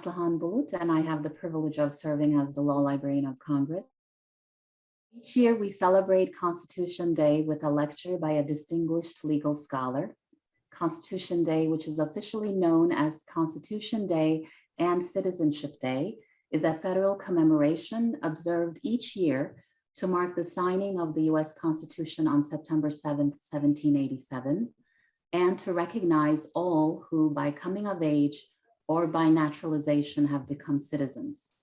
Aslihan Bulut, and I have the privilege of serving as the Law Librarian of Congress. Each year, we celebrate Constitution Day with a lecture by a distinguished legal scholar. Constitution Day, which is officially known as Constitution Day and Citizenship Day, is a federal commemoration observed each year to mark the signing of the US Constitution on September 7th, 1787, and to recognize all who, by coming of age or by naturalization, have become citizens.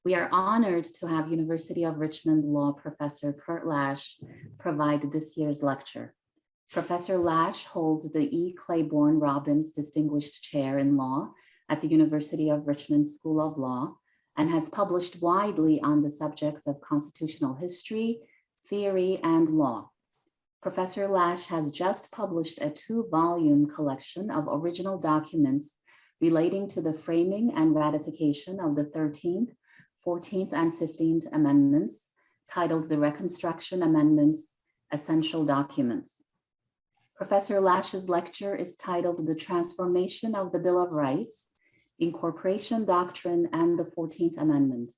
We are honored to have University of Richmond Law Professor Kurt Lash provide this year's lecture. Professor Lash holds the E. Claiborne Robbins Distinguished Chair in Law at the University of Richmond School of Law and has published widely on the subjects of constitutional history, theory, and law. Professor Lash has just published a 2-volume collection of original documents relating to the framing and ratification of the 13th, 14th, and 15th Amendments, titled The Reconstruction Amendments, Essential Documents. Professor Lash's lecture is titled The Transformation of the Bill of Rights, Incorporation Doctrine, and the 14th Amendment.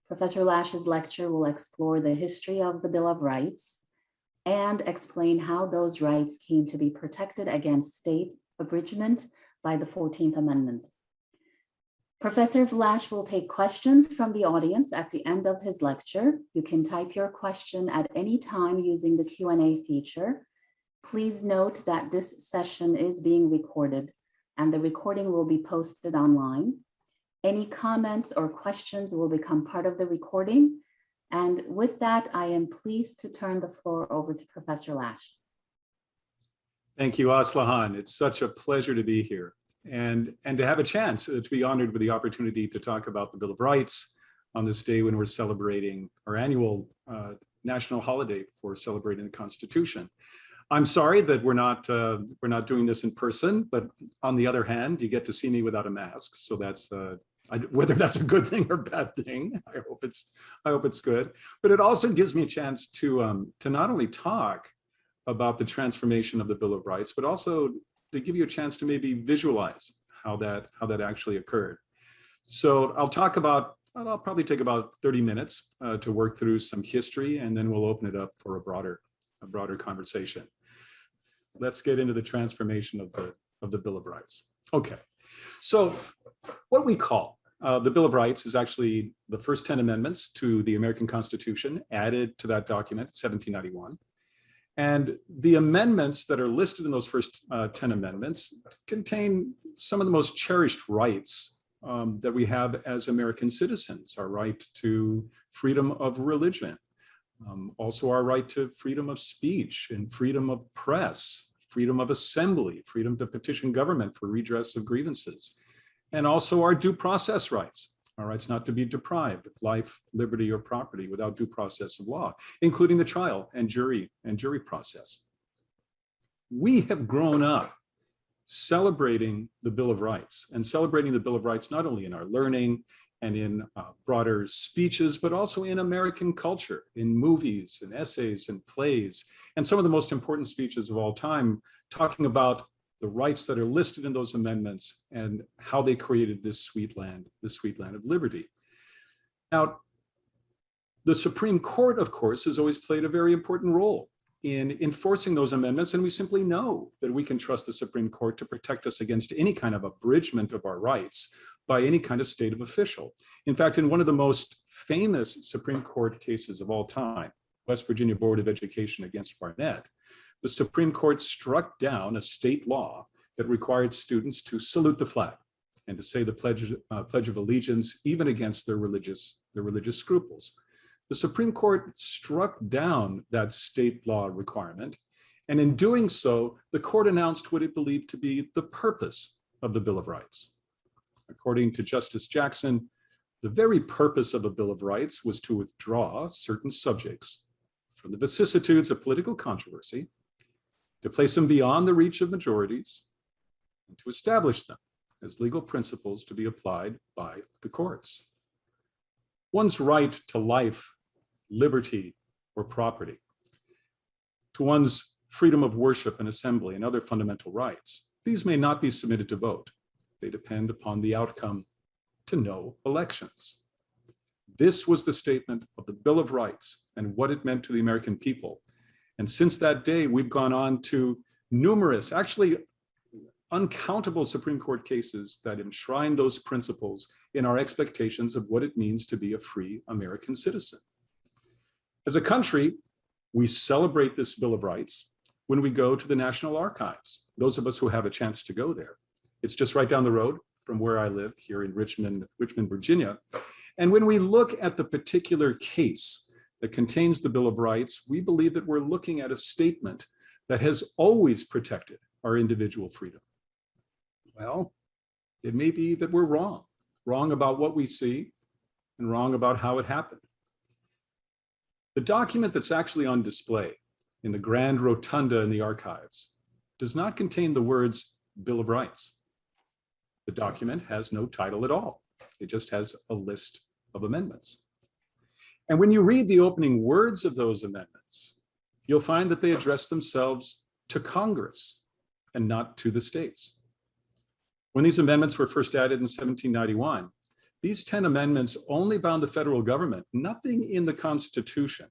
Professor Lash's lecture will explore the history of the Bill of Rights and explain how those rights came to be protected against state abridgment by the 14th Amendment. Professor Lash will take questions from the audience at the end of his lecture. You can type your question at any time using the Q&A feature. Please note that this session is being recorded and the recording will be posted online. Any comments or questions will become part of the recording. And with that, I am pleased to turn the floor over to Professor Lash. Thank you, Aslihan. It's such a pleasure to be here and to have a chance to be honored with the opportunity to talk about the Bill of Rights on this day when we're celebrating our annual national holiday for celebrating the Constitution. I'm sorry that we're not doing this in person, but on the other hand, you get to see me without a mask. So that's whether that's a good thing or bad thing. I hope it's good. But it also gives me a chance to not only talk about the transformation of the Bill of Rights, but also to give you a chance to maybe visualize how that actually occurred. So I'll probably take about 30 minutes to work through some history, and then we'll open it up for a broader conversation. Let's get into the transformation of the Bill of Rights. Okay, so what we call the Bill of Rights is actually the first 10 amendments to the American Constitution added to that document, 1791. And the amendments that are listed in those first 10 amendments contain some of the most cherished rights that we have as American citizens: our right to freedom of religion, also our right to freedom of speech and freedom of press, freedom of assembly, freedom to petition government for redress of grievances, and also our due process rights. Our rights not to be deprived of life, liberty, or property without due process of law, including the trial and jury process. We have grown up celebrating the Bill of Rights and celebrating the Bill of Rights not only in our learning and in broader speeches, but also in American culture, in movies and essays and plays, and some of the most important speeches of all time, talking about the rights that are listed in those amendments and how they created this sweet land of liberty. Now, the Supreme Court, of course, has always played a very important role in enforcing those amendments, and we simply know that we can trust the Supreme Court to protect us against any kind of abridgment of our rights by any kind of state of official. In fact, in one of the most famous Supreme Court cases of all time, West Virginia Board of Education against Barnett, the Supreme Court struck down a state law that required students to salute the flag and to say the Pledge of Allegiance, even against their religious scruples. The Supreme Court struck down that state law requirement, and in doing so, the court announced what it believed to be the purpose of the Bill of Rights. According to Justice Jackson, the very purpose of a Bill of Rights was to withdraw certain subjects from the vicissitudes of political controversy, to place them beyond the reach of majorities, and to establish them as legal principles to be applied by the courts. One's right to life, liberty, or property, to one's freedom of worship and assembly and other fundamental rights, these may not be submitted to vote. They depend upon the outcome to no elections. This was the statement of the Bill of Rights and what it meant to the American people. And since that day, we've gone on to numerous, actually uncountable Supreme Court cases that enshrine those principles in our expectations of what it means to be a free American citizen. As a country, we celebrate this Bill of Rights when we go to the National Archives, those of us who have a chance to go there. It's just right down the road from where I live here in Richmond, Virginia. And when we look at the particular case that contains the Bill of Rights, we believe that we're looking at a statement that has always protected our individual freedom. Well, it may be that we're wrong about what we see and wrong about how it happened. The document that's actually on display in the grand rotunda in the archives does not contain the words Bill of Rights. The document has no title at all. It just has a list of amendments. And when you read the opening words of those amendments, you'll find that they address themselves to Congress and not to the states. When these amendments were first added in 1791, these 10 amendments only bound the federal government. Nothing in the Constitution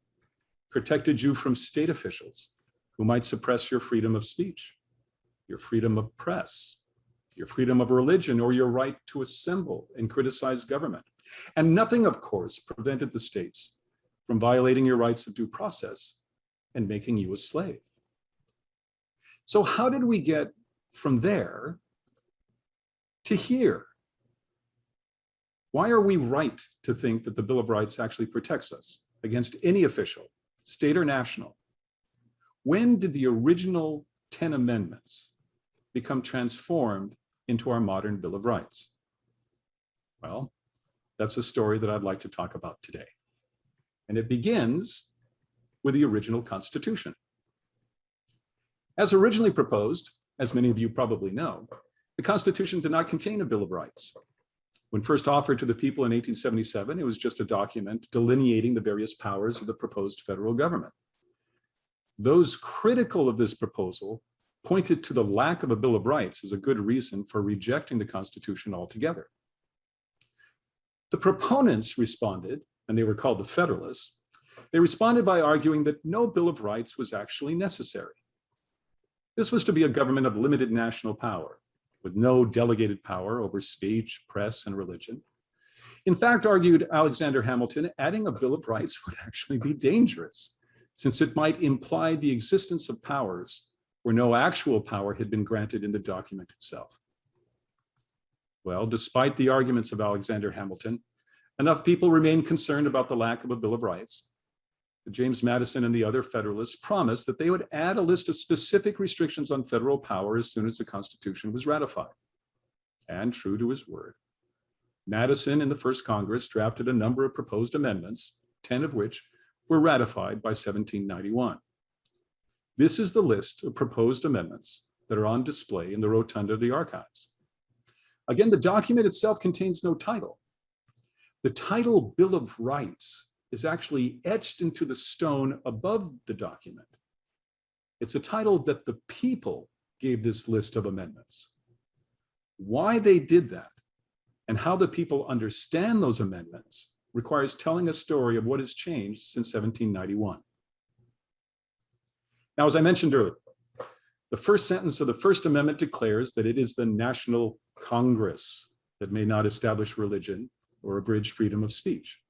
protected you from state officials who might suppress your freedom of speech, your freedom of press, your freedom of religion, or your right to assemble and criticize government. And nothing, of course, prevented the states from violating your rights of due process and making you a slave. So how did we get from there to here? Why are we right to think that the Bill of Rights actually protects us against any official, state or national? When did the original 10 amendments become transformed into our modern Bill of Rights? Well, that's a story that I'd like to talk about today. And it begins with the original Constitution. As originally proposed, as many of you probably know, the Constitution did not contain a Bill of Rights. When first offered to the people in 1877, it was just a document delineating the various powers of the proposed federal government. Those critical of this proposal pointed to the lack of a Bill of Rights as a good reason for rejecting the Constitution altogether. The proponents responded, and they were called the Federalists. They responded by arguing that no Bill of Rights was actually necessary. This was to be a government of limited national power, with no delegated power over speech, press, and religion. In fact, argued Alexander Hamilton, adding a Bill of Rights would actually be dangerous, since it might imply the existence of powers where no actual power had been granted in the document itself. Well, despite the arguments of Alexander Hamilton, enough people remained concerned about the lack of a Bill of Rights. James Madison and the other Federalists promised that they would add a list of specific restrictions on federal power as soon as the Constitution was ratified. And true to his word, Madison in the first Congress drafted a number of proposed amendments, 10 of which were ratified by 1791. This is the list of proposed amendments that are on display in the rotunda of the archives. Again, the document itself contains no title. The title Bill of Rights is actually etched into the stone above the document. It's a title that the people gave this list of amendments. Why they did that and how the people understand those amendments requires telling a story of what has changed since 1791. Now, as I mentioned earlier, the first sentence of the First Amendment declares that it is the National Congress that may not establish religion or abridge freedom of speech.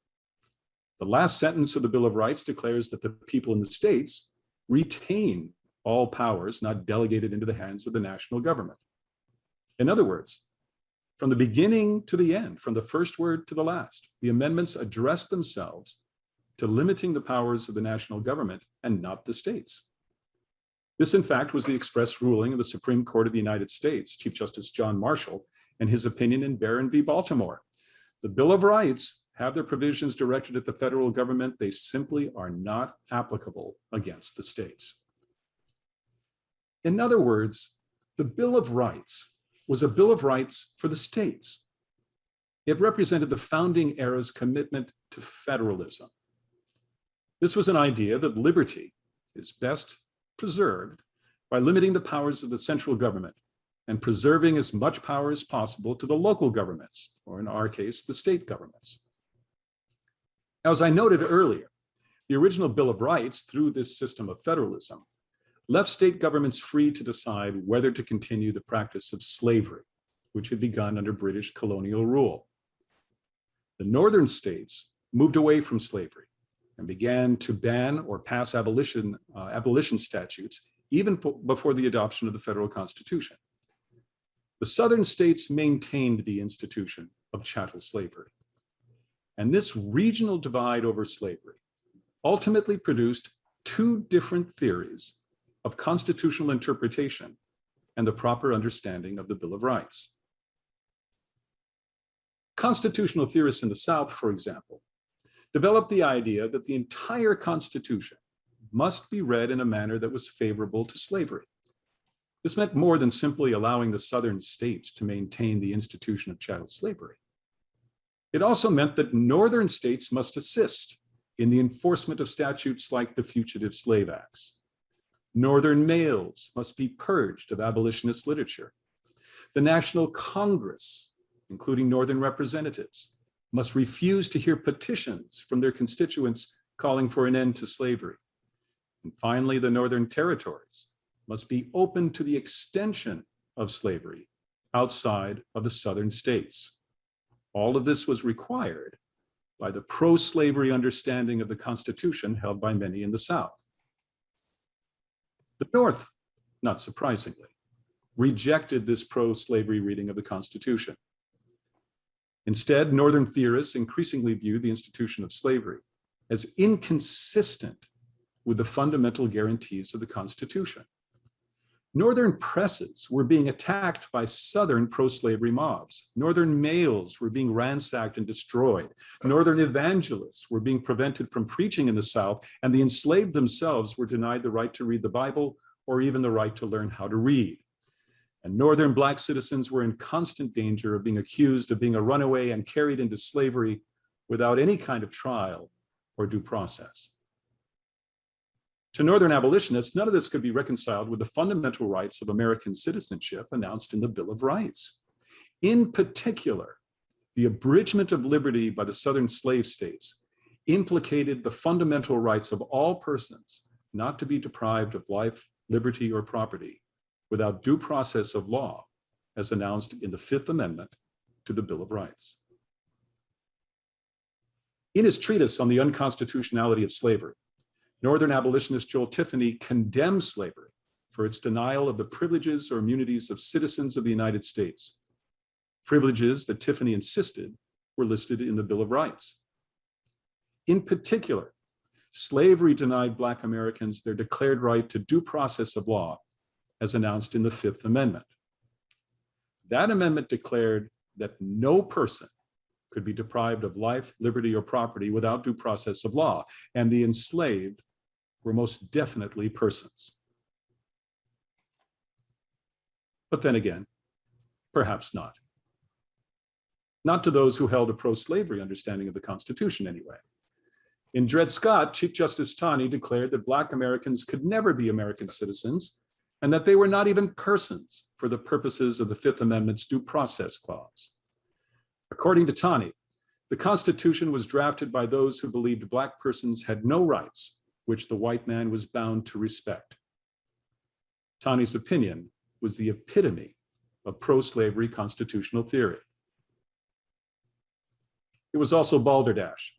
The last sentence of the Bill of Rights declares that the people in the states retain all powers not delegated into the hands of the national government. In other words, from the beginning to the end, from the first word to the last, the amendments address themselves to limiting the powers of the national government and not the states. This, in fact, was the express ruling of the Supreme Court of the United States, Chief Justice John Marshall, and his opinion in Barron v. Baltimore. The Bill of Rights have their provisions directed at the federal government. They simply are not applicable against the states. In other words, the Bill of Rights was a Bill of Rights for the states. It represented the founding era's commitment to federalism. This was an idea that liberty is best preserved by limiting the powers of the central government and preserving as much power as possible to the local governments, or in our case, the state governments. Now, as I noted earlier, the original Bill of Rights, through this system of federalism, left state governments free to decide whether to continue the practice of slavery, which had begun under British colonial rule. The northern states moved away from slavery and began to ban or pass abolition statutes even before the adoption of the federal constitution. The southern states maintained the institution of chattel slavery. And this regional divide over slavery ultimately produced two different theories of constitutional interpretation and the proper understanding of the Bill of Rights. Constitutional theorists in the South, for example, developed the idea that the entire Constitution must be read in a manner that was favorable to slavery. This meant more than simply allowing the southern states to maintain the institution of chattel slavery. It also meant that northern states must assist in the enforcement of statutes like the Fugitive Slave Acts. Northern males must be purged of abolitionist literature. The National Congress, including northern representatives, must refuse to hear petitions from their constituents calling for an end to slavery. And finally, the northern territories must be open to the extension of slavery outside of the southern states. All of this was required by the pro-slavery understanding of the Constitution held by many in the South. The North, not surprisingly, rejected this pro-slavery reading of the Constitution. Instead, Northern theorists increasingly viewed the institution of slavery as inconsistent with the fundamental guarantees of the Constitution. Northern presses were being attacked by Southern pro-slavery mobs. Northern males were being ransacked and destroyed. Northern evangelists were being prevented from preaching in the South, and the enslaved themselves were denied the right to read the Bible or even the right to learn how to read. And Northern Black citizens were in constant danger of being accused of being a runaway and carried into slavery without any kind of trial or due process. To Northern abolitionists, none of this could be reconciled with the fundamental rights of American citizenship announced in the Bill of Rights. In particular, the abridgment of liberty by the Southern slave states implicated the fundamental rights of all persons not to be deprived of life, liberty, or property without due process of law, as announced in the Fifth Amendment to the Bill of Rights. In his treatise on the unconstitutionality of slavery, Northern abolitionist Joel Tiffany condemns slavery for its denial of the privileges or immunities of citizens of the United States, privileges that Tiffany insisted were listed in the Bill of Rights. In particular, slavery denied Black Americans their declared right to due process of law, as announced in the Fifth Amendment. That amendment declared that no person could be deprived of life, liberty, or property without due process of law, and the enslaved were most definitely persons. But then again, perhaps not. Not to those who held a pro-slavery understanding of the Constitution anyway. In Dred Scott, Chief Justice Taney declared that Black Americans could never be American citizens and that they were not even persons for the purposes of the Fifth Amendment's Due Process Clause. According to Taney, the Constitution was drafted by those who believed Black persons had no rights which the white man was bound to respect. Taney's opinion was the epitome of pro-slavery constitutional theory. It was also balderdash.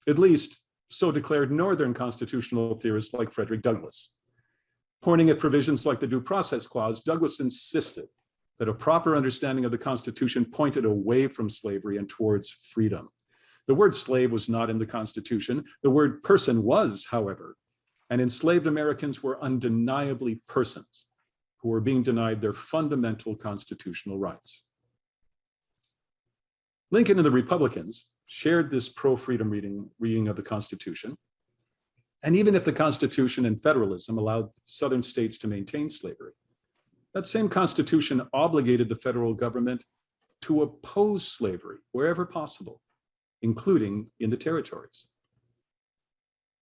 At least, so declared Northern constitutional theorists like Frederick Douglass. Pointing at provisions like the Due Process Clause, Douglass insisted that a proper understanding of the Constitution pointed away from slavery and towards freedom. The word slave was not in the Constitution. The word person was, however, and enslaved Americans were undeniably persons who were being denied their fundamental constitutional rights. Lincoln and the Republicans shared this pro-freedom reading of the Constitution. And even if the Constitution and federalism allowed Southern states to maintain slavery, that same Constitution obligated the federal government to oppose slavery wherever possible, including in the territories.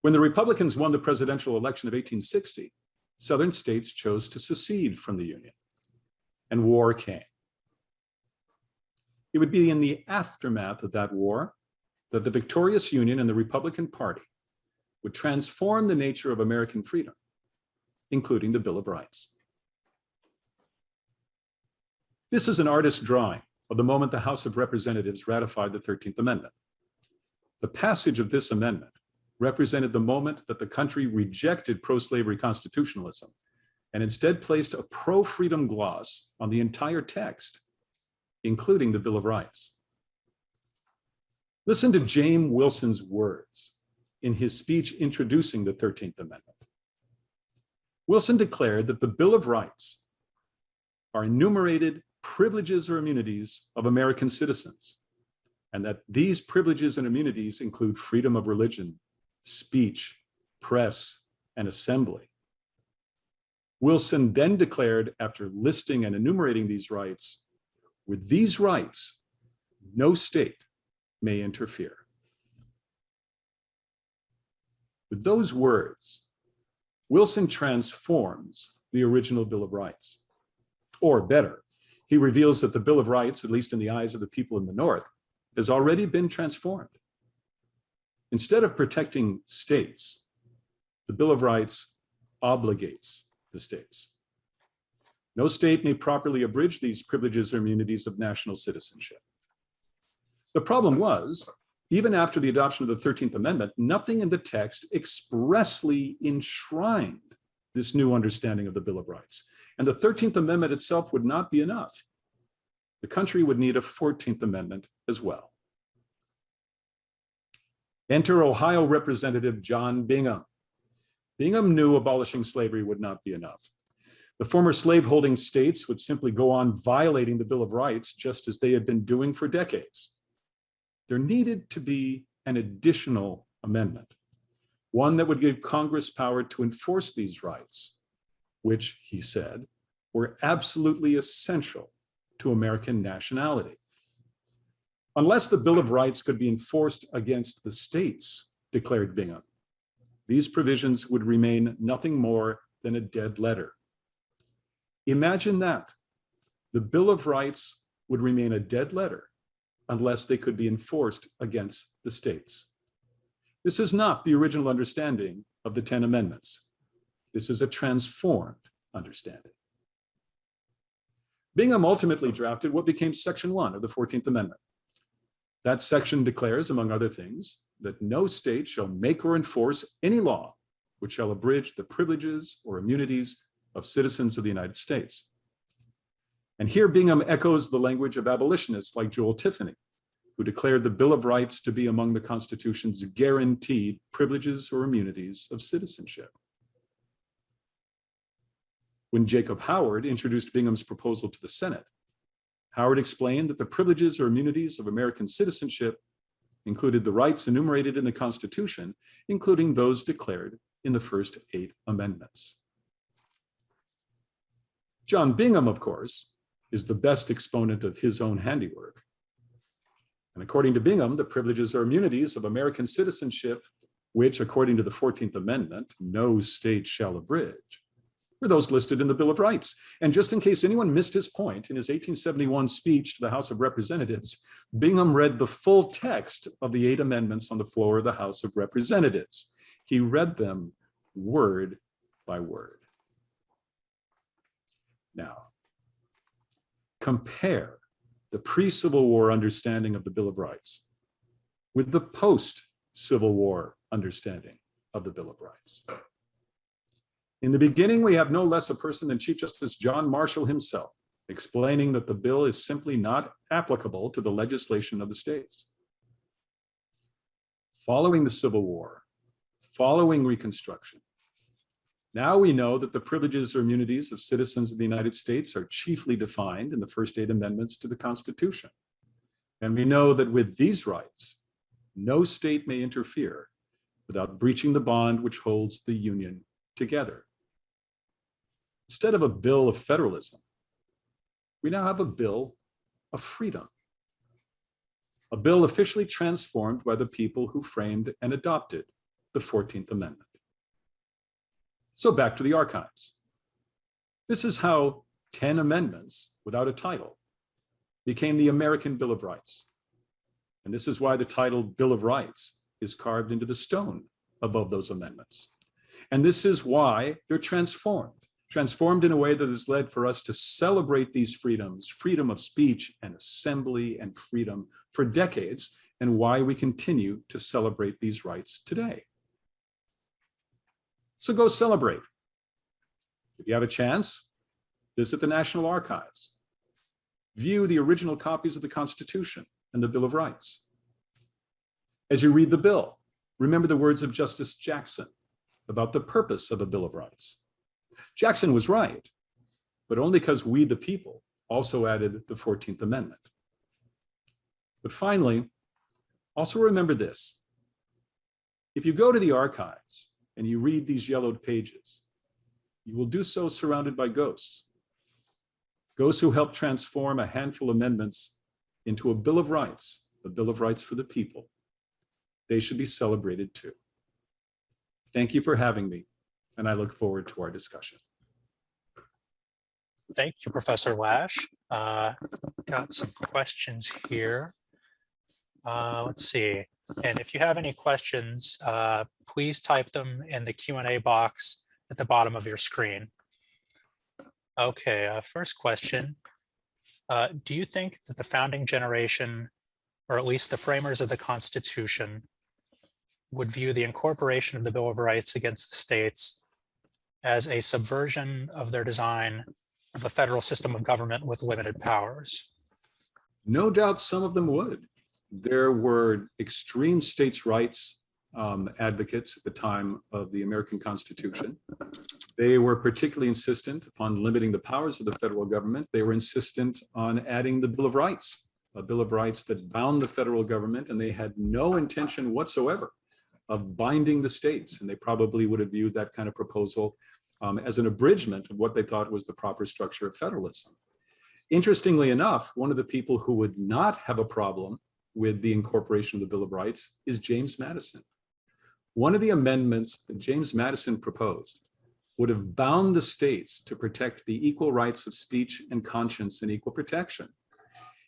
When the Republicans won the presidential election of 1860, Southern states chose to secede from the Union. and war came. It would be in the aftermath of that war that the victorious Union and the Republican Party would transform the nature of American freedom, including the Bill of Rights. This is an artist's drawing of the moment the House of Representatives ratified the 13th Amendment. The passage of this amendment represented the moment that the country rejected pro-slavery constitutionalism and instead placed a pro-freedom gloss on the entire text, including the Bill of Rights. Listen to James Wilson's words in his speech introducing the 13th Amendment. Wilson declared that the Bill of Rights are enumerated privileges or immunities of American citizens, and that these privileges and immunities include freedom of religion, speech, press, and assembly. Wilson then declared, after listing and enumerating these rights, with these rights, no state may interfere. With those words, Wilson transforms the original Bill of Rights. Or better, he reveals that the Bill of Rights, at least in the eyes of the people in the North, has already been transformed. Instead of protecting states, the Bill of Rights obligates the states. No state may properly abridge these privileges or immunities of national citizenship. The problem was, even after the adoption of the 13th Amendment, nothing in the text expressly enshrined this new understanding of the Bill of Rights. And the 13th Amendment itself would not be enough. The country would need a 14th Amendment as well. Enter Ohio Representative John Bingham. Bingham knew abolishing slavery would not be enough. The former slaveholding states would simply go on violating the Bill of Rights just as they had been doing for decades. There needed to be an additional amendment, one that would give Congress power to enforce these rights, which, he said, were absolutely essential to American nationality. Unless the Bill of Rights could be enforced against the states, declared Bingham, these provisions would remain nothing more than a dead letter. Imagine that. The Bill of Rights would remain a dead letter unless they could be enforced against the states. This is not the original understanding of the 10 Amendments. This is a transformed understanding. Bingham ultimately drafted what became Section 1 of the 14th Amendment. That section declares, among other things, that no state shall make or enforce any law which shall abridge the privileges or immunities of citizens of the United States. And here Bingham echoes the language of abolitionists like Joel Tiffany, who declared the Bill of Rights to be among the Constitution's guaranteed privileges or immunities of citizenship. When Jacob Howard introduced Bingham's proposal to the Senate, Howard explained that the privileges or immunities of American citizenship included the rights enumerated in the Constitution, including those declared in the first 8 amendments. John Bingham, of course, is the best exponent of his own handiwork. And according to Bingham, the privileges or immunities of American citizenship, which, according to the 14th Amendment, no state shall abridge, were those listed in the Bill of Rights. And just in case anyone missed his point, in his 1871 speech to the House of Representatives, Bingham read the full text of the 8 amendments on the floor of the House of Representatives. He read them word by word. Now, compare the pre-Civil War understanding of the Bill of Rights with the post-Civil War understanding of the Bill of Rights. In the beginning, we have no less a person than Chief Justice John Marshall himself, explaining that the bill is simply not applicable to the legislation of the states. Following the Civil War, following Reconstruction, now we know that the privileges or immunities of citizens of the United States are chiefly defined in the first 8 amendments to the Constitution. And we know that with these rights, no state may interfere without breaching the bond which holds the Union together. Instead of a bill of federalism, we now have a bill of freedom, a bill officially transformed by the people who framed and adopted the 14th Amendment. So back to the archives. This is how 10 amendments without a title, became the American Bill of Rights. And this is why the title Bill of Rights is carved into the stone above those amendments. And this is why they're transformed in a way that has led for us to celebrate these freedoms, freedom of speech and assembly and freedom for decades, and why we continue to celebrate these rights today. So go celebrate. If you have a chance, visit the National Archives. View the original copies of the Constitution and the Bill of Rights. As you read the bill, remember the words of Justice Jackson about the purpose of a Bill of Rights. Jackson was right, but only because we, the people, also added the 14th Amendment. But finally, also remember this. If you go to the archives and you read these yellowed pages, you will do so surrounded by ghosts. Ghosts who helped transform a handful of amendments into a Bill of Rights, a Bill of Rights for the people. They should be celebrated too. Thank you for having me, and I look forward to our discussion. Thank you, Professor Lash. Got some questions here. Let's see. And if you have any questions, please type them in the Q&A box at the bottom of your screen. Okay, first question. Do you think that the founding generation, or at least the framers of the Constitution, would view the incorporation of the Bill of Rights against the states as a subversion of their design of a federal system of government with limited powers? No doubt some of them would. There were extreme states' rights advocates at the time of the American Constitution. They were particularly insistent upon limiting the powers of the federal government. They were insistent on adding the Bill of Rights, a Bill of Rights that bound the federal government, and they had no intention whatsoever of binding the states. And they probably would have viewed that kind of proposal as an abridgment of what they thought was the proper structure of federalism. Interestingly enough, one of the people who would not have a problem with the incorporation of the Bill of Rights is James Madison. One of the amendments that James Madison proposed would have bound the states to protect the equal rights of speech and conscience and equal protection.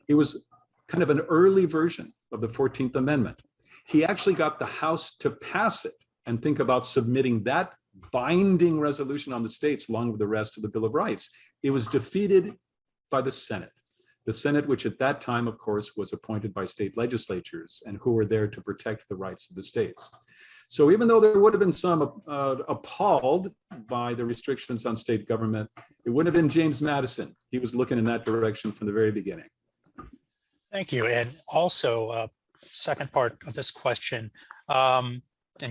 It was kind of an early version of the 14th Amendment. He actually got the House to pass it and think about submitting that binding resolution on the states along with the rest of the Bill of Rights. It was defeated by the Senate. The Senate, which at that time, of course, was appointed by state legislatures and who were there to protect the rights of the states. So even though there would have been some appalled by the restrictions on state government, it wouldn't have been James Madison. He was looking in that direction from the very beginning. Thank you. And also, second part of this question, and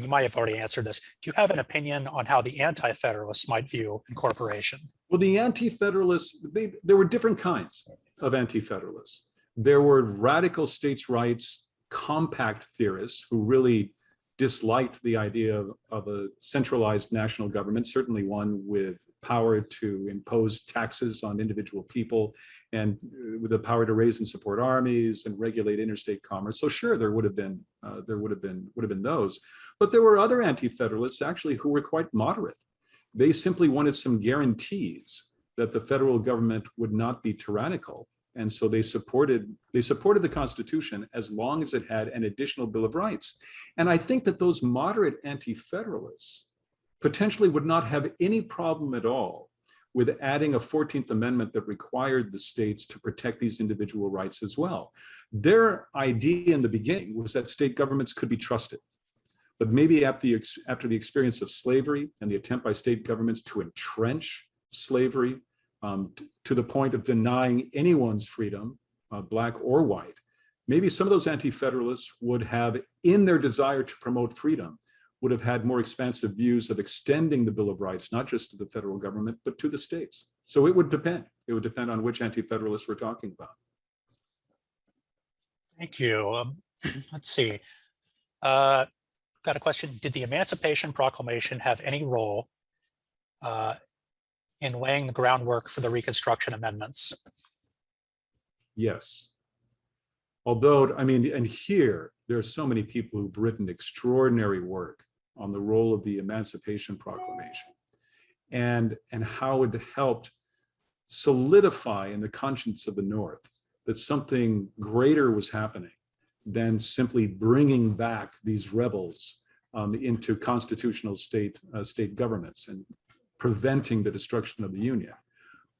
you might have already answered this. Do you have an opinion on how the anti-federalists might view incorporation? Well, the anti-federalists, there were different kinds of anti-federalists. There were radical states' rights compact theorists who really disliked the idea of a centralized national government, certainly one with power to impose taxes on individual people and with the power to raise and support armies and regulate interstate commerce. So sure, there would have been those, but there were other anti-federalists actually who were quite moderate. They simply wanted some guarantees that the federal government would not be tyrannical. And so they supported the Constitution as long as it had an additional Bill of Rights. And I think that those moderate anti-federalists potentially would not have any problem at all with adding a 14th Amendment that required the states to protect these individual rights as well. Their idea in the beginning was that state governments could be trusted. But maybe after the experience of slavery and the attempt by state governments to entrench slavery to the point of denying anyone's freedom, Black or white, maybe some of those anti-federalists would have, in their desire to promote freedom, would have had more expansive views of extending the Bill of Rights, not just to the federal government, but to the states. So it would depend. It would depend on which anti-federalists we're talking about. Thank you. Let's see. Got a question. Did the Emancipation Proclamation have any role in laying the groundwork for the Reconstruction Amendments? Yes. Although, I mean, and here, there are so many people who've written extraordinary work on the role of the Emancipation Proclamation and how it helped solidify in the conscience of the North that something greater was happening than simply bringing back these rebels into constitutional state governments and preventing the destruction of the Union.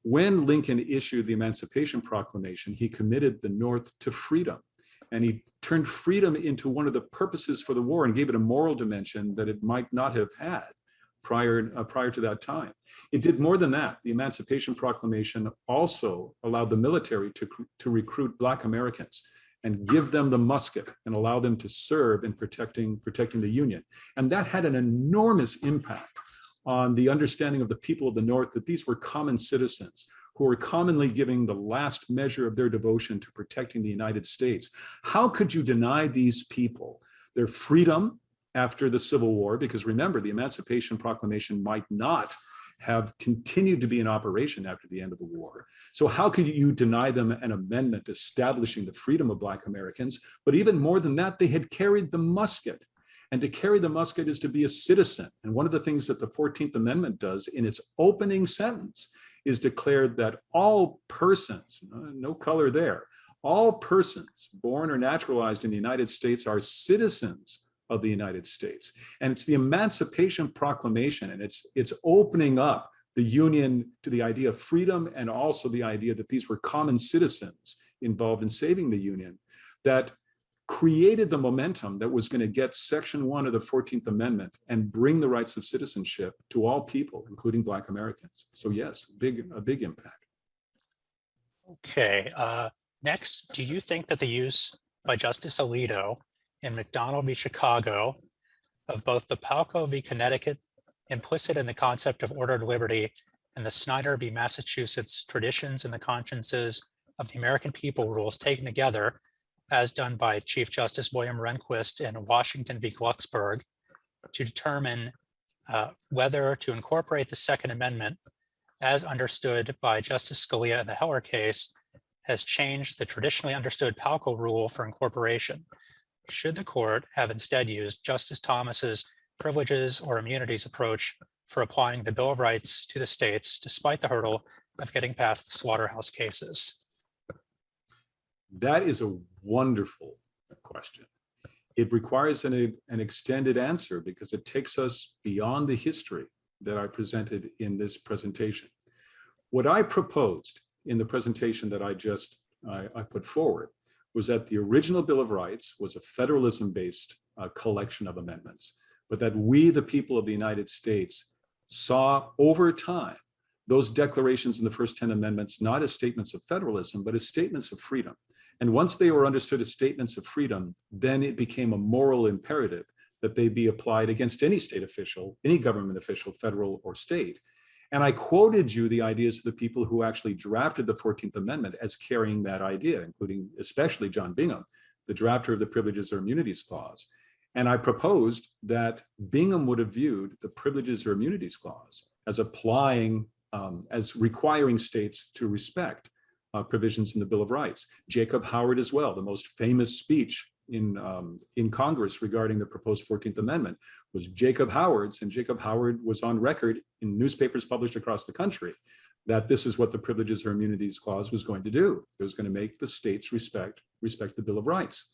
When Lincoln issued the Emancipation Proclamation, he committed the North to freedom, and he turned freedom into one of the purposes for the war and gave it a moral dimension that it might not have had prior to that time. It did more than that. The Emancipation Proclamation also allowed the military to recruit Black Americans and give them the musket and allow them to serve in protecting the Union. And that had an enormous impact on the understanding of the people of the North that these were common citizens who were commonly giving the last measure of their devotion to protecting the United States. How could you deny these people their freedom after the Civil War? Because remember, the Emancipation Proclamation might not have continued to be in operation after the end of the war. So how could you deny them an amendment establishing the freedom of Black Americans? But even more than that, they had carried the musket. And to carry the musket is to be a citizen. And one of the things that the 14th Amendment does in its opening sentence is declare that all persons, no color there, all persons born or naturalized in the United States are citizens of the United States. And it's the Emancipation Proclamation, and it's opening up the Union to the idea of freedom and also the idea that these were common citizens involved in saving the Union that created the momentum that was going to get Section 1 of the 14th Amendment and bring the rights of citizenship to all people, including Black Americans. So yes, a big impact. Okay, next, do you think that the use by Justice Alito in McDonald v. Chicago of both the Palco v. Connecticut, implicit in the concept of ordered liberty, and the Snyder v. Massachusetts traditions and the consciences of the American people rules taken together, as done by Chief Justice William Rehnquist in Washington v. Glucksberg, to determine whether to incorporate the Second Amendment as understood by Justice Scalia in the Heller case has changed the traditionally understood Palco rule for incorporation. Should the court have instead used Justice Thomas's privileges or immunities approach for applying the Bill of Rights to the states, despite the hurdle of getting past the slaughterhouse cases? That is a wonderful question. It requires an extended answer because it takes us beyond the history that I presented in this presentation. What I proposed in the presentation that I put forward was that the original Bill of Rights was a federalism-based collection of amendments, but that we, the people of the United States, saw over time those declarations in the first 10 amendments not as statements of federalism, but as statements of freedom. And once they were understood as statements of freedom, then it became a moral imperative that they be applied against any state official, any government official, federal or state. And I quoted you the ideas of the people who actually drafted the 14th Amendment as carrying that idea, including especially John Bingham, the drafter of the Privileges or Immunities Clause. And I proposed that Bingham would have viewed the Privileges or Immunities Clause as applying, as requiring states to respect provisions in the Bill of Rights. Jacob Howard as well, the most famous speech in Congress regarding the proposed 14th Amendment was Jacob Howard's, and Jacob Howard was on record in newspapers published across the country that this is what the Privileges or Immunities Clause was going to do. It was going to make the states respect the Bill of Rights.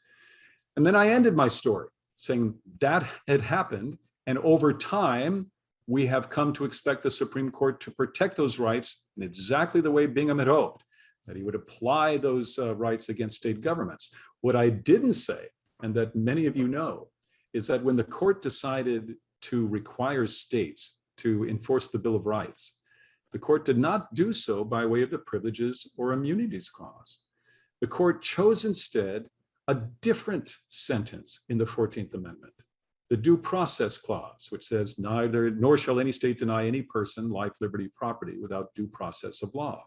And then I ended my story saying that had happened, and over time, we have come to expect the Supreme Court to protect those rights in exactly the way Bingham had hoped, that he would apply those rights against state governments. What I didn't say, and that many of you know, is that when the court decided to require states to enforce the Bill of Rights, the court did not do so by way of the Privileges or Immunities Clause. The court chose instead a different sentence in the 14th Amendment, the Due Process Clause, which says neither nor shall any state deny any person life, liberty, property without due process of law.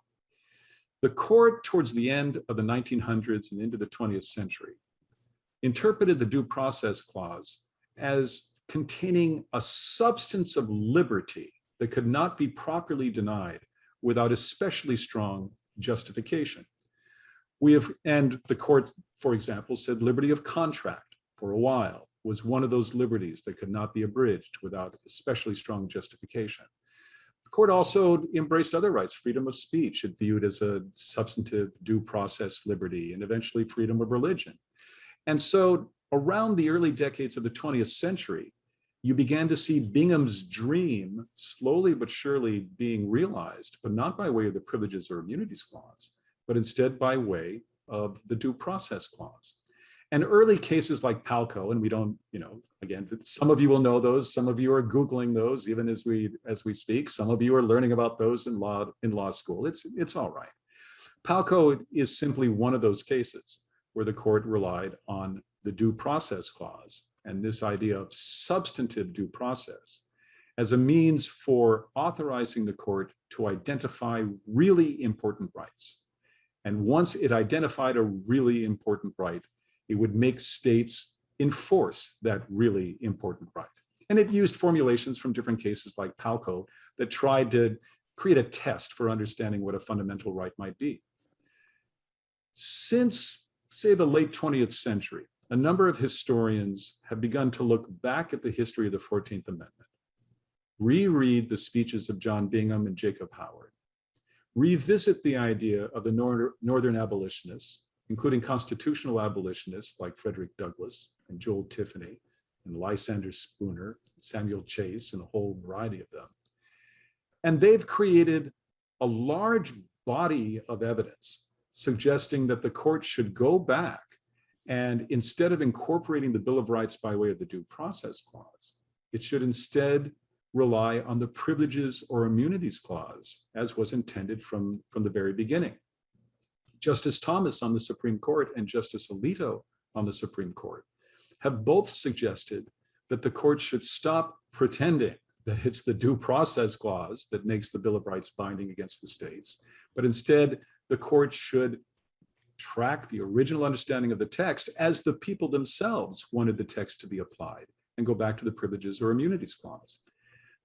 The court, towards the end of the 1900s and into the 20th century, interpreted the Due Process Clause as containing a substance of liberty that could not be properly denied without especially strong justification. And the court, for example, said liberty of contract for a while was one of those liberties that could not be abridged without especially strong justification. The court also embraced other rights, freedom of speech, it viewed as a substantive due process liberty, and eventually freedom of religion. And so around the early decades of the 20th century, you began to see Bingham's dream slowly but surely being realized, but not by way of the Privileges or Immunities Clause, but instead by way of the Due Process Clause. And early cases like Palco, and we don't, again, some of you will know those, some of you are Googling those even as we speak, some of you are learning about those in law school. It's all right. Palco is simply one of those cases where the court relied on the Due Process Clause and this idea of substantive due process as a means for authorizing the court to identify really important rights. And once it identified a really important right, it would make states enforce that really important right. And it used formulations from different cases like Palco that tried to create a test for understanding what a fundamental right might be. Since, say, the late 20th century, a number of historians have begun to look back at the history of the 14th Amendment, reread the speeches of John Bingham and Jacob Howard, revisit the idea of the Northern abolitionists, including constitutional abolitionists like Frederick Douglass and Joel Tiffany and Lysander Spooner, Samuel Chase, and a whole variety of them. And they've created a large body of evidence suggesting that the court should go back and instead of incorporating the Bill of Rights by way of the Due Process Clause, it should instead rely on the Privileges or Immunities Clause, as was intended from the very beginning. Justice Thomas on the Supreme Court and Justice Alito on the Supreme Court have both suggested that the court should stop pretending that it's the Due Process Clause that makes the Bill of Rights binding against the states, but instead the court should track the original understanding of the text as the people themselves wanted the text to be applied and go back to the Privileges or Immunities Clause.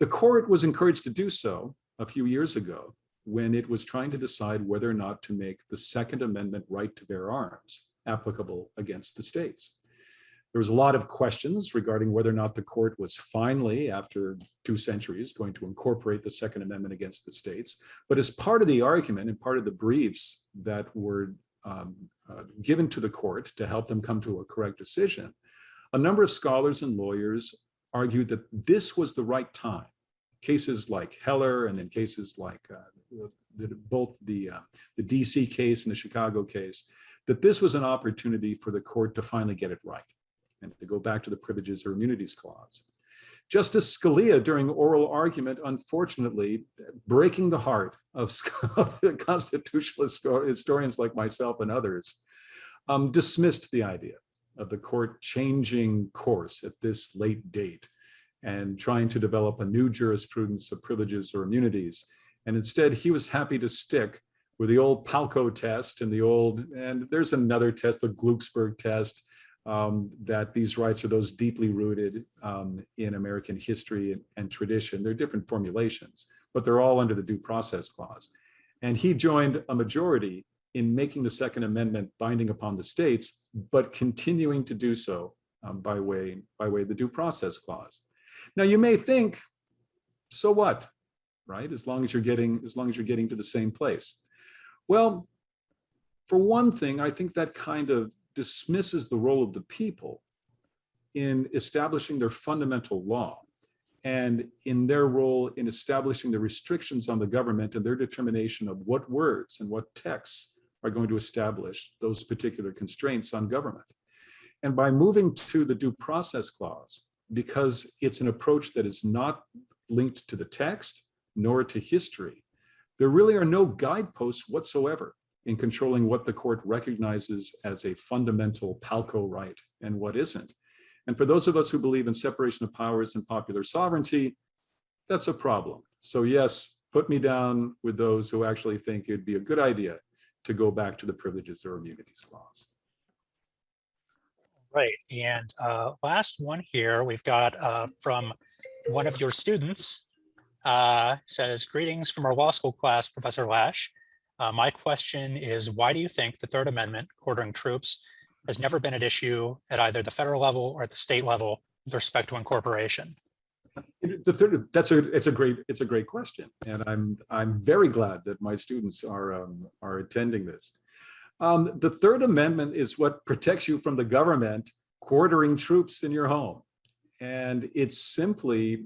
The court was encouraged to do so a few years ago when it was trying to decide whether or not to make the Second Amendment right to bear arms applicable against the states. There was a lot of questions regarding whether or not the court was finally, after 2 centuries, going to incorporate the Second Amendment against the states. But as part of the argument and part of the briefs that were given to the court to help them come to a correct decision, a number of scholars and lawyers argued that this was the right time. Cases like Heller and then cases like both the DC case and the Chicago case, that this was an opportunity for the court to finally get it right and to go back to the Privileges or Immunities Clause. Justice Scalia, during oral argument, unfortunately, breaking the heart of constitutional historians like myself and others, dismissed the idea of the court changing course at this late date and trying to develop a new jurisprudence of privileges or immunities. And instead, he was happy to stick with the old Palco test and there's another test, the Glucksberg test, that these rights are those deeply rooted in American history and tradition. They're different formulations, but they're all under the Due Process Clause. And he joined a majority in making the Second Amendment binding upon the states, but continuing to do so by way of the Due Process Clause. Now you may think, so what, right? As long as you're getting to the same place. Well, for one thing, I think that kind of dismisses the role of the people in establishing their fundamental law and in their role in establishing the restrictions on the government and their determination of what words and what texts are going to establish those particular constraints on government. And by moving to the Due Process Clause, because it's an approach that is not linked to the text nor to history, there really are no guideposts whatsoever in controlling what the court recognizes as a fundamental Palco right and what isn't. And for those of us who believe in separation of powers and popular sovereignty, that's a problem. So yes, put me down with those who actually think it'd be a good idea to go back to the Privileges or Immunities Clause. Right, and last one here, we've got from one of your students, says, greetings from our law school class, Professor Lash. My question is, why do you think the Third Amendment, ordering troops, has never been at issue at either the federal level or at the state level with respect to incorporation? It's a great question, and I'm very glad that my students are attending this. The Third Amendment is what protects you from the government quartering troops in your home, and it's simply,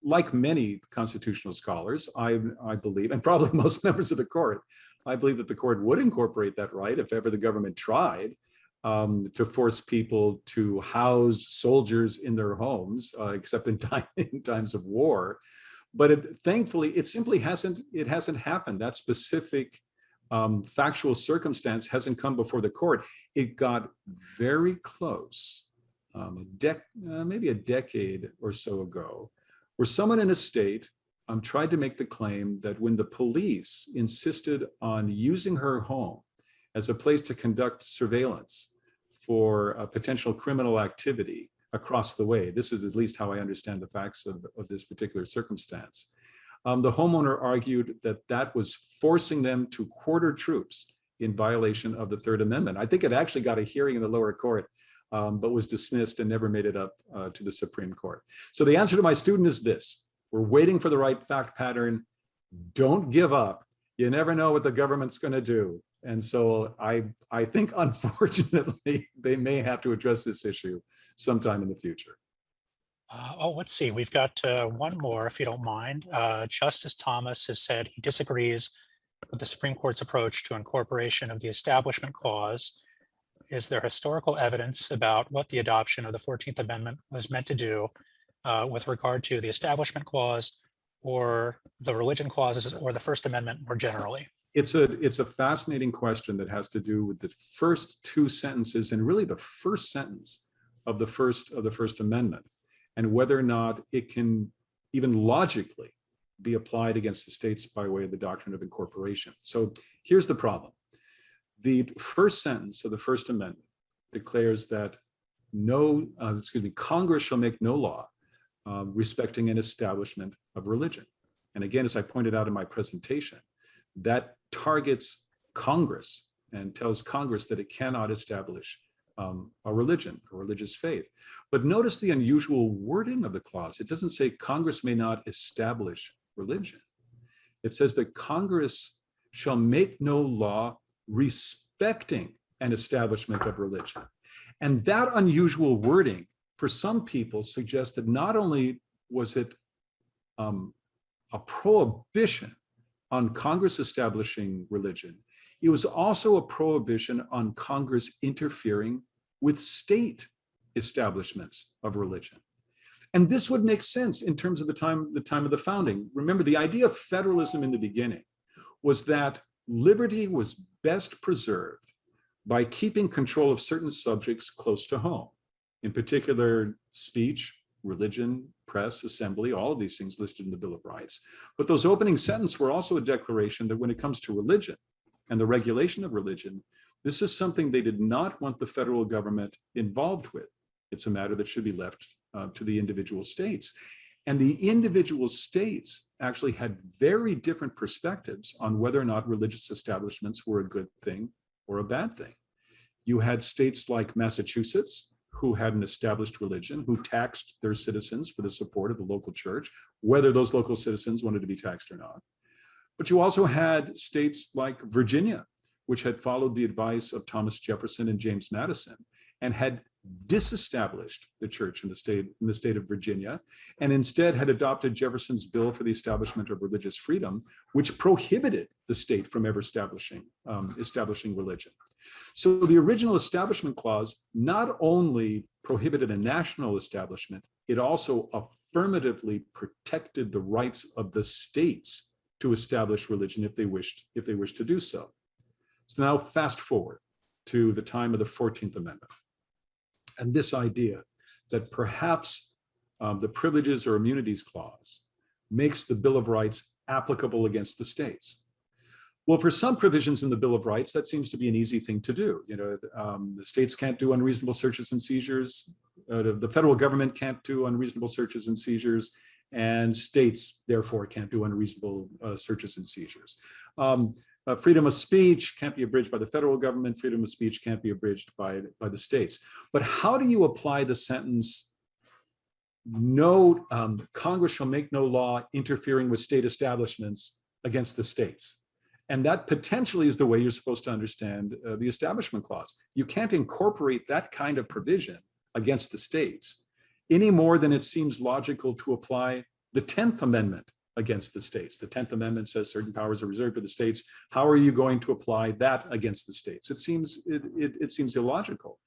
like many constitutional scholars, I believe, and probably most members of the court, I believe that the court would incorporate that right if ever the government tried to force people to house soldiers in their homes, except in times of war. But thankfully, it simply hasn't happened. That specific factual circumstance hasn't come before the court. It got very close, maybe a decade or so ago, where someone in a state tried to make the claim that when the police insisted on using her home as a place to conduct surveillance for a potential criminal activity across the way, this is at least how I understand the facts of this particular circumstance, the homeowner argued that that was forcing them to quarter troops in violation of the Third Amendment. I think it actually got a hearing in the lower court, but was dismissed and never made it up to the Supreme Court. So the answer to my student is this: we're waiting for the right fact pattern. Don't give up. You never know what the government's going to do. And so I think, unfortunately, they may have to address this issue sometime in the future. Let's see. We've got one more, if you don't mind. Justice Thomas has said he disagrees with the Supreme Court's approach to incorporation of the Establishment Clause. Is there historical evidence about what the adoption of the 14th Amendment was meant to do with regard to the Establishment Clause or the religion clauses or the First Amendment more generally? It's a fascinating question that has to do with the first two sentences and really the first sentence of the First Amendment, and whether or not it can even logically be applied against the states by way of the doctrine of incorporation. So here's the problem. The first sentence of the First Amendment declares that Congress shall make no law respecting an establishment of religion. And again, as I pointed out in my presentation, that targets Congress and tells Congress that it cannot establish a religion, a religious faith. But notice the unusual wording of the clause. It doesn't say Congress may not establish religion. It says that Congress shall make no law respecting an establishment of religion. And that unusual wording, for some people, suggests that not only was it a prohibition on Congress establishing religion, it was also a prohibition on Congress interfering with state establishments of religion. And this would make sense in terms of the time of the founding. Remember, the idea of federalism in the beginning was that liberty was best preserved by keeping control of certain subjects close to home, in particular speech, religion, press, assembly, all of these things listed in the Bill of Rights. But those opening sentences were also a declaration that when it comes to religion and the regulation of religion, this is something they did not want the federal government involved with. It's a matter that should be left to the individual states. And the individual states actually had very different perspectives on whether or not religious establishments were a good thing or a bad thing. You had states like Massachusetts, who had an established religion, who taxed their citizens for the support of the local church, whether those local citizens wanted to be taxed or not. But you also had states like Virginia, which had followed the advice of Thomas Jefferson and James Madison and had disestablished the church in the state of Virginia, and instead had adopted Jefferson's bill for the establishment of religious freedom, which prohibited the state from ever establishing religion. So the original Establishment Clause not only prohibited a national establishment, it also affirmatively protected the rights of the states to establish religion if they wished to do so. So now fast forward to the time of the 14th Amendment. And this idea that perhaps the Privileges or Immunities Clause makes the Bill of Rights applicable against the states. Well, for some provisions in the Bill of Rights, that seems to be an easy thing to do. The states can't do unreasonable searches and seizures. The federal government can't do unreasonable searches and seizures, and states, therefore, can't do unreasonable searches and seizures. Freedom of speech can't be abridged by the federal government. Freedom of speech can't be abridged by the states. But how do you apply the sentence, no, Congress shall make no law interfering with state establishments against the states. And that potentially is the way you're supposed to understand the Establishment Clause. You can't incorporate that kind of provision against the states any more than it seems logical to apply the 10th Amendment against the states. The 10th Amendment says certain powers are reserved to the states. How are you going to apply that against the states? It seems illogical.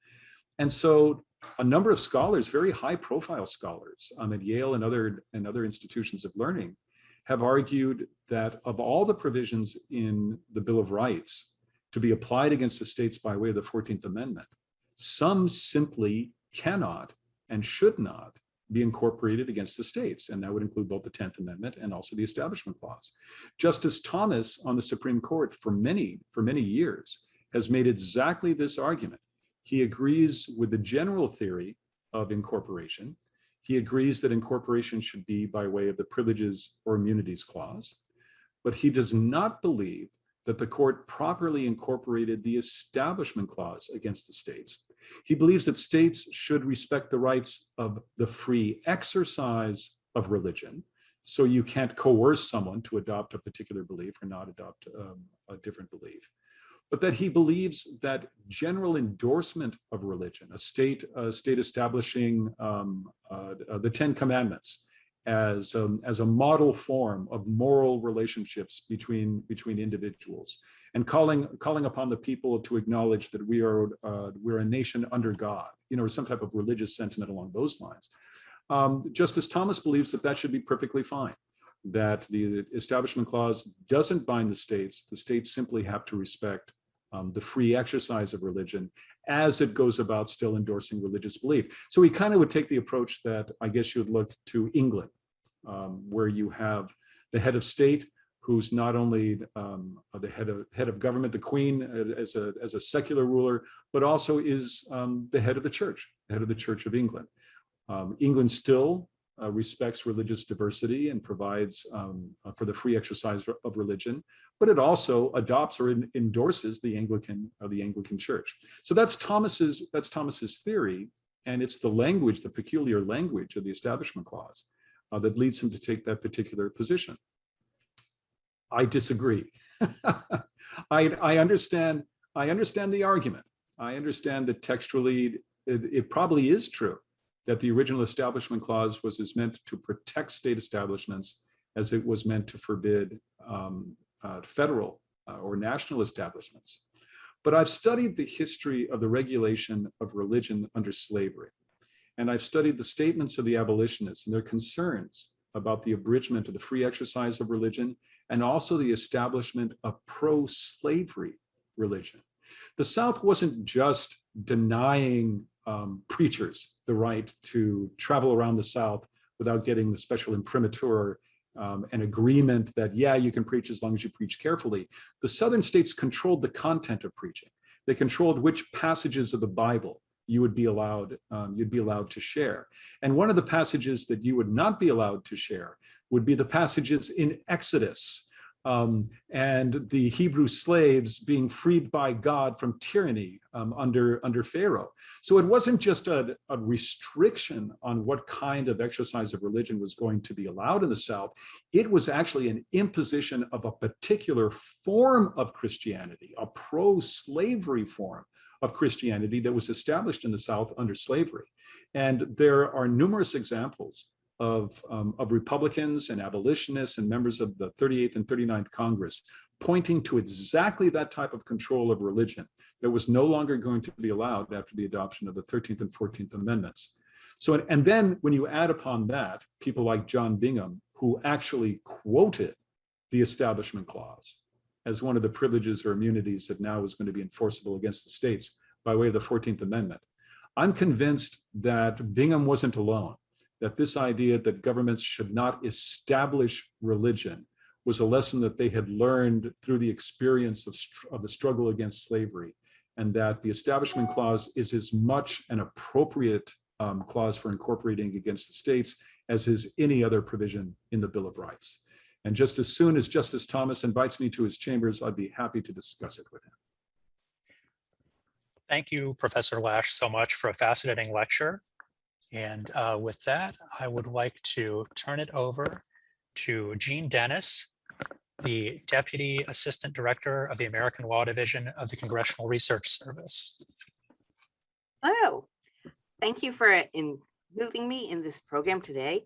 And so a number of scholars, very high profile scholars at Yale and other institutions of learning, have argued that of all the provisions in the Bill of Rights to be applied against the states by way of the 14th Amendment, some simply cannot and should not be incorporated against the states. And that would include both the 10th Amendment and also the Establishment Clause. Justice Thomas on the Supreme Court for many years has made exactly this argument. He agrees with the general theory of incorporation. He agrees that incorporation should be by way of the Privileges or Immunities Clause, but he does not believe that the court properly incorporated the Establishment Clause against the states. He believes that states should respect the rights of the free exercise of religion. So you can't coerce someone to adopt a particular belief or not adopt a different belief. But that he believes that general endorsement of religion, a state establishing the 10 Commandments as a model form of moral relationships between individuals, and calling upon the people to acknowledge that we're a nation under God, or some type of religious sentiment along those lines. Justice Thomas believes that that should be perfectly fine, that the Establishment Clause doesn't bind the states. The states simply have to respect the free exercise of religion as it goes about still endorsing religious belief. So he kind of would take the approach that I guess you would look to England, where you have the head of state, who's not only the head of government, the Queen as a secular ruler, but also is the head of the Church of England. England still respects religious diversity and provides for the free exercise of religion, but it also adopts or endorses the Anglican Church. So that's Thomas's theory, and it's the language, the peculiar language of the Establishment Clause that leads him to take that particular position. I disagree. I understand the argument. I understand that textually it probably is true that the original Establishment Clause was as meant to protect state establishments as it was meant to forbid federal or national establishments. But I've studied the history of the regulation of religion under slavery. And I've studied the statements of the abolitionists and their concerns about the abridgment of the free exercise of religion and also the establishment of pro-slavery religion. The South wasn't just denying preachers the right to travel around the South without getting the special imprimatur and agreement that, yeah, you can preach as long as you preach carefully. The Southern states controlled the content of preaching. They controlled which passages of the Bible you would be allowed, to share. And one of the passages that you would not be allowed to share would be the passages in Exodus and the Hebrew slaves being freed by God from tyranny under Pharaoh. So it wasn't just a restriction on what kind of exercise of religion was going to be allowed in the South. It was actually an imposition of a particular form of Christianity, a pro-slavery form of Christianity that was established in the South under slavery. And there are numerous examples of Republicans and abolitionists and members of the 38th and 39th Congress pointing to exactly that type of control of religion that was no longer going to be allowed after the adoption of the 13th and 14th Amendments. So, and then when you add upon that, people like John Bingham, who actually quoted the Establishment Clause as one of the privileges or immunities that now is going to be enforceable against the states by way of the 14th Amendment, I'm convinced that Bingham wasn't alone, that this idea that governments should not establish religion was a lesson that they had learned through the experience of the struggle against slavery, and that the Establishment Clause is as much an appropriate clause for incorporating against the states as is any other provision in the Bill of Rights. And just as soon as Justice Thomas invites me to his chambers, I'd be happy to discuss it with him. Thank you, Professor Lash, so much for a fascinating lecture. And with that, I would like to turn it over to Jean Dennis, the Deputy Assistant Director of the American Law Division of the Congressional Research Service. Hello, thank you for including me in this program today.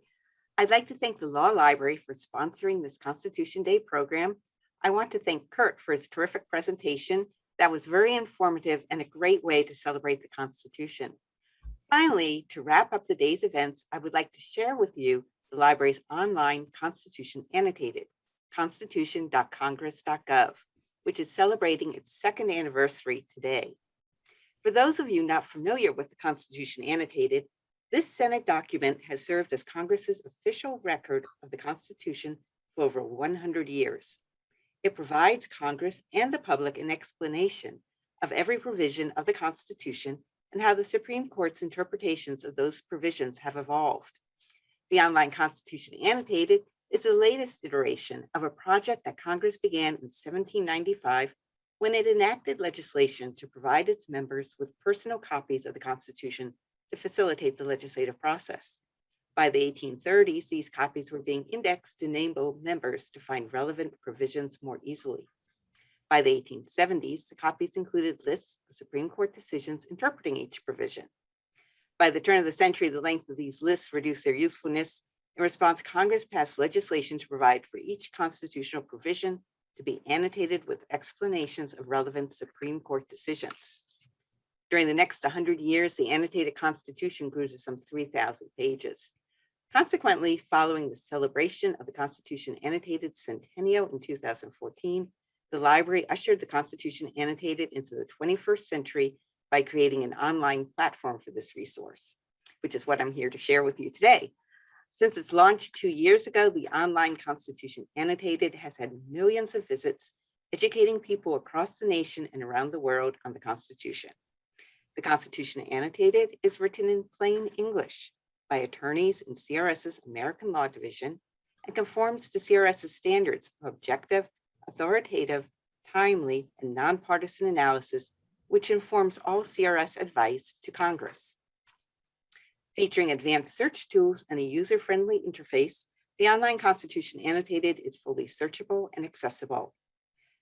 I'd like to thank the Law Library for sponsoring this Constitution Day program. I want to thank Kurt for his terrific presentation. That was very informative and a great way to celebrate the Constitution. Finally, to wrap up the day's events, I would like to share with you the library's online Constitution Annotated, constitution.congress.gov, which is celebrating its second anniversary today. For those of you not familiar with the Constitution Annotated, this Senate document has served as Congress's official record of the Constitution for over 100 years. It provides Congress and the public an explanation of every provision of the Constitution and how the Supreme Court's interpretations of those provisions have evolved. The online Constitution Annotated is the latest iteration of a project that Congress began in 1795 when it enacted legislation to provide its members with personal copies of the Constitution to facilitate the legislative process. By the 1830s, these copies were being indexed to enable members to find relevant provisions more easily. By the 1870s, the copies included lists of Supreme Court decisions interpreting each provision. By the turn of the century, the length of these lists reduced their usefulness. In response, Congress passed legislation to provide for each constitutional provision to be annotated with explanations of relevant Supreme Court decisions. During the next 100 years, the annotated Constitution grew to some 3,000 pages. Consequently, following the celebration of the Constitution Annotated Centennial in 2014, the library ushered the Constitution Annotated into the 21st century by creating an online platform for this resource, which is what I'm here to share with you today. Since its launch 2 years ago, the online Constitution Annotated has had millions of visits, educating people across the nation and around the world on the Constitution. The Constitution Annotated is written in plain English by attorneys in CRS's American Law Division and conforms to CRS's standards of objective, authoritative, timely, and nonpartisan analysis, which informs all CRS advice to Congress. Featuring advanced search tools and a user-friendly interface, the online Constitution Annotated is fully searchable and accessible.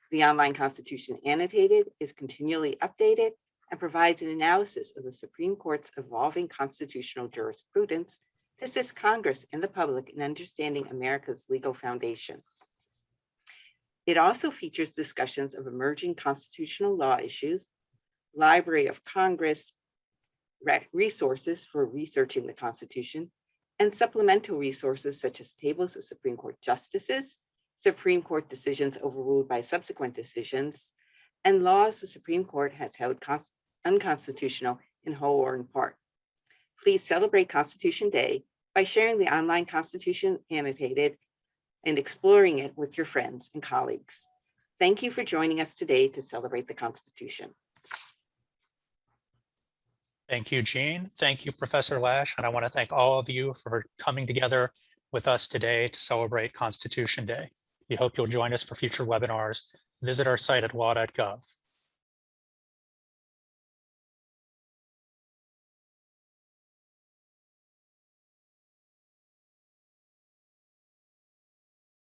The online Constitution Annotated is continually updated and provides an analysis of the Supreme Court's evolving constitutional jurisprudence to assist Congress and the public in understanding America's legal foundation. It also features discussions of emerging constitutional law issues, Library of Congress resources for researching the Constitution, and supplemental resources such as tables of Supreme Court justices, Supreme Court decisions overruled by subsequent decisions, and laws the Supreme Court has held unconstitutional in whole or in part. Please celebrate Constitution Day by sharing the online Constitution Annotated and exploring it with your friends and colleagues. Thank you for joining us today to celebrate the Constitution. Thank you, Jean. Thank you, Professor Lash. And I want to thank all of you for coming together with us today to celebrate Constitution Day. We hope you'll join us for future webinars. Visit our site at law.gov.